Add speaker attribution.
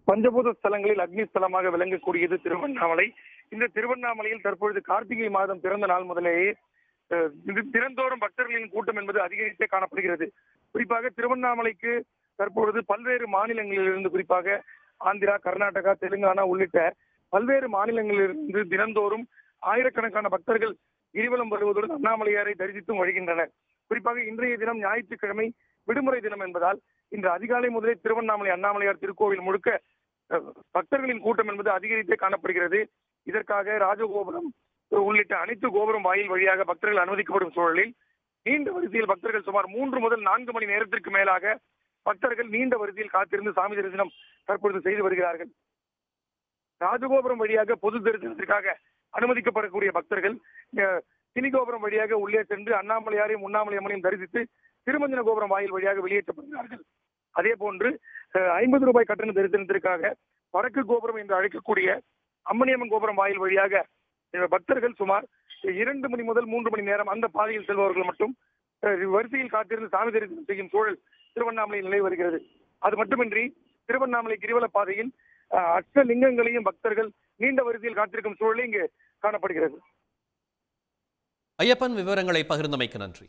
Speaker 1: பஞ்சபூத ஸ்தலங்களில் அக்னி ஸ்தலமாக விளங்கக்கூடியது திருவண்ணாமலை. இந்த திருவண்ணாமலையில் தற்பொழுது கார்த்திகை மாதம் பிறந்த நாள் முதலேயே தினந்தோறும் பக்தர்களின் கூட்டம் என்பது அதிகரித்தே காணப்படுகிறது. குறிப்பாக திருவண்ணாமலைக்கு தற்பொழுது பல்வேறு மாநிலங்களிலிருந்து, குறிப்பாக ஆந்திரா, கர்நாடகா, தெலுங்கானா உள்ளிட்ட பல்வேறு மாநிலங்களிலிருந்து தினந்தோறும் ஆயிரக்கணக்கான பக்தர்கள் கிரிவலம் வருவதுடன் அண்ணாமலையாரை தரிசித்தும் வருகின்றனர். குறிப்பாக இன்றைய தினம் ஞாயிற்றுக்கிழமை விடுமுறை தினம் என்பதால் இன்று அதிகாலை முதலே திருவண்ணாமலை அண்ணாமலையார் திருக்கோவில் முழுக்க பக்தர்களின் கூட்டம் என்பது அதிகரித்தே காணப்படுகிறது. இதற்காக ராஜகோபுரம் உள்ளிட்ட அனைத்து கோபுரம் வாயில் வழியாக பக்தர்கள் அனுமதிக்கப்படும் சூழலில் நீண்ட வரிசையில் பக்தர்கள் சுமார் 3 முதல் 4 மணி நேரத்திற்கு மேலாக பக்தர்கள் நீண்ட வரிசையில் காத்திருந்து சாமி தரிசனம் தற்பொழுது செய்து வருகிறார்கள். ராஜகோபுரம் வழியாக பொது தரிசனத்திற்காக அனுமதிக்கப்படக்கூடிய பக்தர்கள் கிளி கோபுரம் வழியாக உள்ளே சென்று அண்ணாமலையாரையும் உண்ணாமலை அம்மனையும் தரிசித்து திருமஞ்சன கோபுரம் வாயில் வழியாக வெளியேற்றப்படுகிறார்கள். அதே போன்று 50 ரூபாய் கட்டண தரிசனத்திற்காக வடக்கு கோபுரம் என்று அழைக்கக்கூடிய அம்மணியம்மன் கோபுரம் வாயில் வழியாக பக்தர்கள் சுமார் 2 மணி முதல் 3 மணி நேரம் அந்த பாதையில் செல்பவர்கள் மட்டும் வரிசையில் காத்திருந்து சாமி தரிசனம் செய்யும் சூழல் திருவண்ணாமலையில் நிலை வருகிறது. அது மட்டுமின்றி திருவண்ணாமலை கிரிவல பாதையில் அஷ்டலிங்கங்களையும் பக்தர்கள் நீண்ட வரிசையில் காத்திருக்கும் சூழலே இங்கு காணப்படுகிறது.
Speaker 2: ஐயப்பன், விவரங்களை பகிர்ந்தமைக்கு நன்றி.